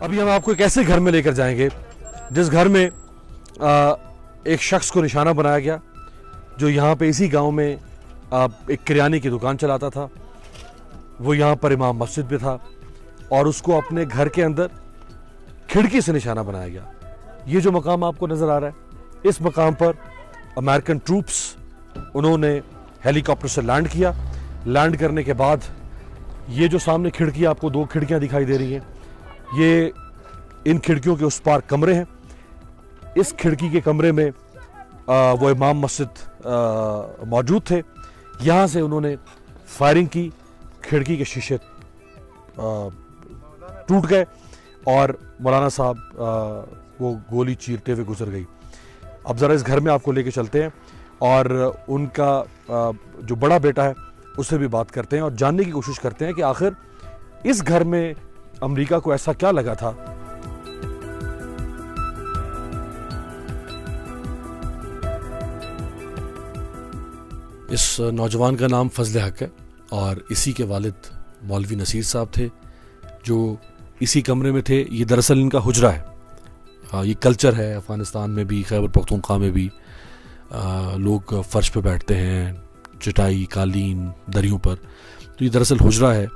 अभी हम आपको एक ऐसे घर में लेकर जाएंगे जिस घर में एक शख्स को निशाना बनाया गया जो यहाँ पे इसी गांव में एक किराने की दुकान चलाता था। वो यहाँ पर इमाम मस्जिद पे था और उसको अपने घर के अंदर खिड़की से निशाना बनाया गया। ये जो मकाम आपको नज़र आ रहा है, इस मकाम पर अमेरिकन ट्रूप्स उन्होंने हेलीकॉप्टर से लैंड किया। लैंड करने के बाद ये जो सामने खिड़की, आपको 2 खिड़कियाँ दिखाई दे रही हैं, ये इन खिड़कियों के उस पार कमरे हैं। इस खिड़की के कमरे में वो इमाम मस्जिद मौजूद थे। यहाँ से उन्होंने फायरिंग की, खिड़की के शीशे टूट गए और मौलाना साहब वो गोली चीरते हुए गुजर गई। अब ज़रा इस घर में आपको लेके चलते हैं और उनका जो बड़ा बेटा है उससे भी बात करते हैं और जानने की कोशिश करते हैं कि आखिर इस घर में अमेरिका को ऐसा क्या लगा था। इस नौजवान का नाम फजल हक है और इसी के वालिद मौलवी नसीर साहब थे जो इसी कमरे में थे। ये दरअसल इनका हुजरा है। ये कल्चर है अफ़गानिस्तान में भी, खैबर पख्तूनख्वा में भी लोग फ़र्श पे बैठते हैं, चटाई, कालीन, दरियों पर। तो ये दरअसल हुजरा है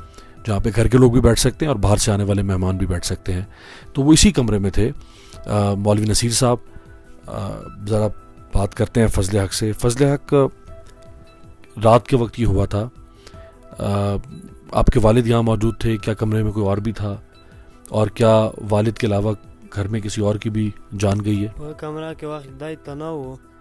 जहाँ पे घर के लोग भी बैठ सकते हैं और बाहर से आने वाले मेहमान भी बैठ सकते हैं। तो वो इसी कमरे में थे। मौलवी नसीर साहब, ज़रा बात करते हैं फजल हक से। फजल हक, रात के वक्त ये हुआ था, आपके वालिद यहाँ मौजूद थे, क्या कमरे में कोई और भी था और क्या वालिद के अलावा घर में किसी और की भी जान गई है? वो कमरा के वक्त दाई तनाव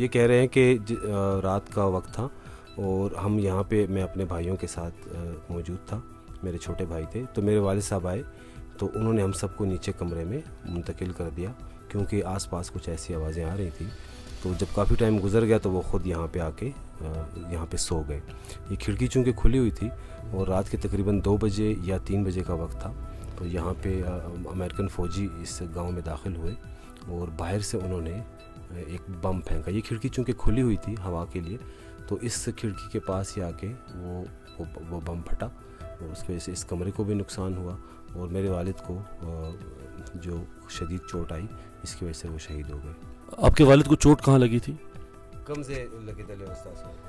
ये कह रहे हैं कि रात का वक्त था और हम यहाँ पे, मैं अपने भाइयों के साथ मौजूद था, मेरे छोटे भाई थे। तो मेरे वालिद साहब आए तो उन्होंने हम सबको नीचे कमरे में मुंतकिल कर दिया क्योंकि आसपास कुछ ऐसी आवाज़ें आ रही थी। तो जब काफ़ी टाइम गुजर गया तो वो ख़ुद यहाँ पे आके यहाँ पे सो गए। ये खिड़की चूँकि खुली हुई थी और रात के तकरीबन 2 बजे या 3 बजे का वक्त था। तो यहाँ पे अमेरिकन फ़ौजी इस गांव में दाखिल हुए और बाहर से उन्होंने एक बम फेंका। ये खिड़की चूँकि खुली हुई थी हवा के लिए, तो इस खिड़की के पास ही आके वो बम फटा और उसकी वजह से इस कमरे को भी नुकसान हुआ और मेरे वालिद को जो शदीद चोट आई, इसकी वजह से वो शहीद हो गए। आपके वालिद को चोट कहाँ लगी थी? कम से लगी दले उस्ताद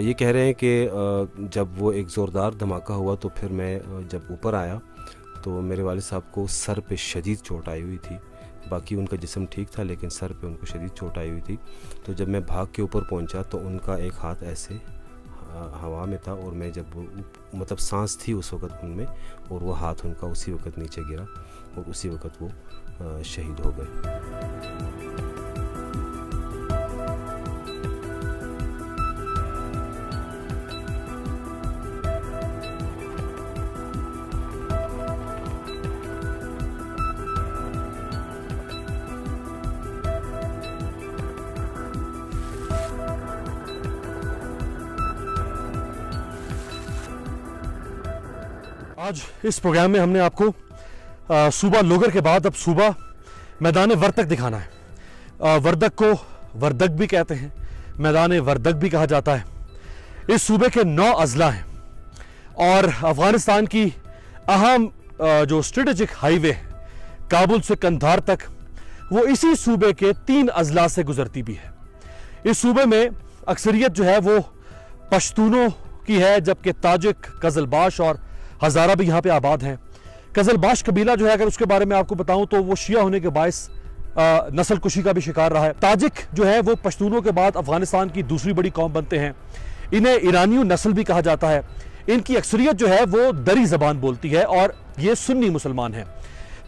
ये कह रहे हैं कि जब वो एक ज़ोरदार धमाका हुआ तो फिर मैं जब ऊपर आया तो मेरे वालिद साहब को सर पे शदीद चोट आई हुई थी। बाकी उनका जिस्म ठीक था लेकिन सर पे उनको शदीद चोट आई हुई थी। तो जब मैं भाग के ऊपर पहुंचा तो उनका एक हाथ ऐसे हवा में था और मैं जब मतलब सांस थी उस वक़्त उनमें और वो हाथ उनका उसी वक़्त नीचे गिरा और उसी वक़्त वो शहीद हो गए। आज इस प्रोग्राम में हमने आपको सूबा लोगर के बाद अब सूबा मैदान वर्दक दिखाना है। वर्दक को वर्दक भी कहते हैं, मैदान वर्दक भी कहा जाता है। इस सूबे के 9 अजला हैं और अफगानिस्तान की अहम जो स्ट्रेटेजिक हाईवे है काबुल से कंधार तक, वो इसी सूबे के 3 अजला से गुजरती भी है। इस सूबे में अक्सरियत जो है वो पश्तूनों की है, जबकि ताजिक, कजलबाश और हज़ारा भी यहाँ पे आबाद हैं। कजलबाश कबीला जो है, अगर उसके बारे में आपको बताऊं तो वो शिया होने के बायस नस्ल कुशी का भी शिकार रहा है। ताजिक जो है वो पश्तूनों के बाद अफगानिस्तान की दूसरी बड़ी कौम बनते हैं। इन्हें ईरानियों नस्ल भी कहा जाता है। इनकी अक्सरियत जो है वो दरी जबान बोलती है और ये सुन्नी मुसलमान हैं।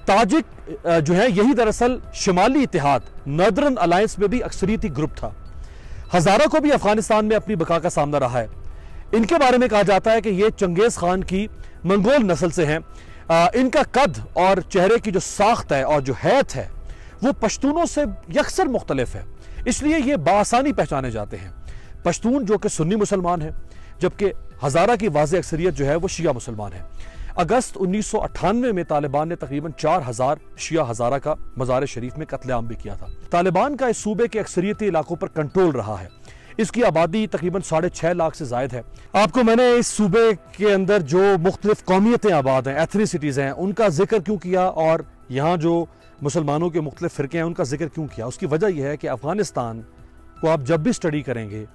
ताजिक जो है यही दरअसल शिमाली इत्तेहाद नॉर्दर्न अलायंस में भी अक्सरियती ग्रुप था। हजारा को भी अफगानिस्तान में अपनी बका का सामना रहा है। इनके बारे में कहा जाता है कि ये चंगेज खान की मंगोल नस्ल से हैं। इनका कद और चेहरे की जो साख्त है और जो हैत है वो पश्तूनों से यकसर मुख्तलिफ है, इसलिए ये बासानी पहचाने जाते हैं। पश्तून जो कि सुन्नी मुसलमान है, जबकि हजारा की वाज़ेह अक्सरियत जो है वो शिया मुसलमान है। अगस्त 1998 में तालिबान ने तकरीबन 4000 शिया हजारा का मज़ार शरीफ में कत्लेआम भी किया था। तालिबान का इस सूबे के अक्सरियती इलाकों पर कंट्रोल रहा है। इसकी आबादी तकरीबन 6.5 लाख से जायद है। आपको मैंने इस सूबे के अंदर जो मुख्तलिफ कौमियतें आबाद हैं, एथनिसिटीज़ हैं, उनका जिक्र क्यों किया और यहाँ जो मुसलमानों के मुख्तलिफ फ़िरके हैं उनका जिक्र क्यों किया, उसकी वजह यह है कि अफ़गानिस्तान को आप जब भी स्टडी करेंगे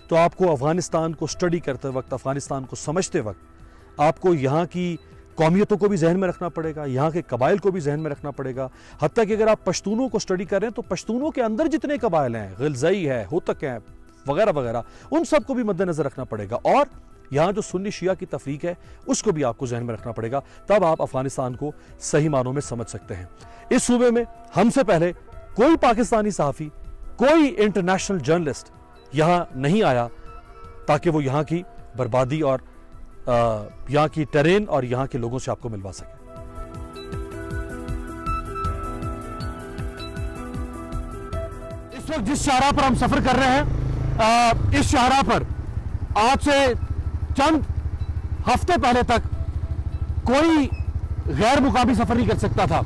तो आपको अफ़गानिस्तान को स्टडी करते वक्त, अफ़गानिस्तान को समझते वक्त आपको यहाँ की कौमियतों को भी जहन में रखना पड़ेगा, यहाँ के कबाइल को भी जहन में रखना पड़ेगा। हत्ता कि अगर आप पश्तूनों को स्टडी कर रहे हैं तो पश्तूनों के अंदर जितने कबाइल हैं, गिलज़ई है, होतक है वगैरह वगैरह, उन सबको भी मद्देनजर रखना पड़ेगा। और यहाँ जो सुन्नी शिया की तफरीक है उसको भी आपको जहन में रखना पड़ेगा, तब आप अफगानिस्तान को सही मानों में समझ सकते हैं। इस सूबे में हमसे पहले कोई पाकिस्तानी सहाफ़ी, कोई इंटरनेशनल जर्नलिस्ट यहाँ नहीं आया ताकि वो यहाँ की बर्बादी और यहाँ की टेरेन और यहाँ के लोगों से आपको मिलवा सके। इस वक्त जिस शाहराह पर हम सफर कर रहे हैं, इस शाहराह पर आज से चंद हफ्ते पहले तक कोई गैर मुकामी सफर नहीं कर सकता था।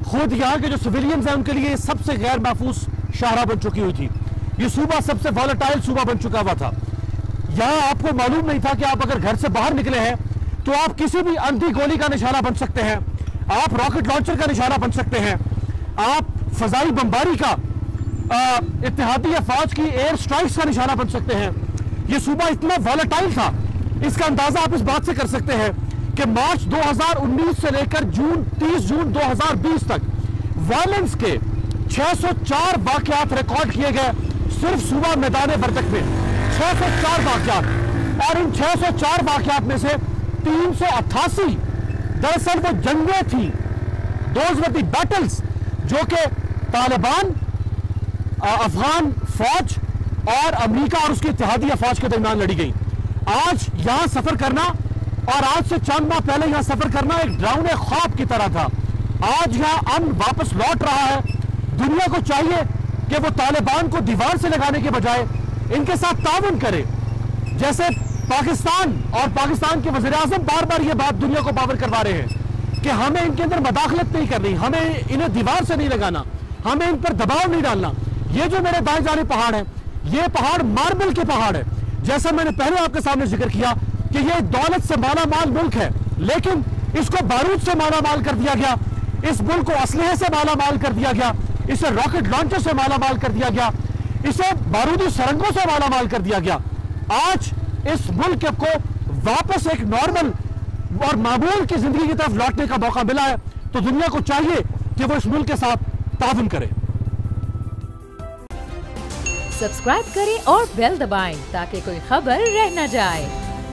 खुद यहाँ के जो सिविलियंस हैं उनके लिए सबसे गैर महफूज शाहराह बन चुकी हुई थी। ये सूबा सबसे वॉलेटाइल सूबा बन चुका हुआ था। यहाँ आपको मालूम नहीं था कि आप अगर घर से बाहर निकले हैं तो आप किसी भी अंधी गोली का निशाना बन सकते हैं, आप रॉकेट लॉन्चर का निशाना बन सकते हैं, आप फजाई बमबारी का, इत्तेहादी अफवाज की एयर स्ट्राइक्स का निशाना बन सकते हैं। ये सूबा इतना वॉलेटाइल था, इसका अंदाजा आप इस बात से कर सकते हैं कि मार्च 2019 से लेकर 30 जून 2020 तक वायलेंस के 604 वाकयात रिकॉर्ड किए गए सिर्फ सूबा मैदान बरदक में। 604 वाकयात, और इन 604 वाकयात में से 388 दरअसल वो जंगें थी, दोज वर द बैटल्स, जो कि तालिबान, अफगान फौज और अमेरिका और उसकी इत्तेहादी अफवाज के दरमियान लड़ी गई। आज यहां सफर करना और आज से चंद माह पहले यहां सफर करना एक डरावने ख्वाब की तरह था। आज यहां अमन वापस लौट रहा है। दुनिया को चाहिए कि वो तालिबान को दीवार से लगाने के बजाय इनके साथ ताउन करे, जैसे पाकिस्तान और पाकिस्तान के वज़ीर-ए-आज़म बार बार ये बात दुनिया को पावर करवा रहे हैं कि हमें इनके अंदर मदाखलत नहीं करनी, हमें इन्हें दीवार से नहीं लगाना, हमें इन पर दबाव नहीं डालना। ये जो मेरे दाएं जाने पहाड़ है, ये पहाड़ मार्बल के पहाड़ है। जैसा मैंने पहले आपके सामने जिक्र किया कि ये दौलत से माला माल मुल्क है, लेकिन इसको बारूद से माला माल कर दिया गया, इस मुल्क को असलहे से माला माल कर दिया गया, इसे रॉकेट लॉन्चर से माला माल कर दिया गया, इसे बारूदी सरंगों से माला माल कर दिया गया। आज इस मुल्क को वापस एक नॉर्मल और मामूल की जिंदगी की तरफ लौटने का मौका मिला है, तो दुनिया को चाहिए कि वो इस मुल्क के साथ ताउन करे। सब्सक्राइब करें और बेल दबाएं ताकि कोई खबर रह न जाए।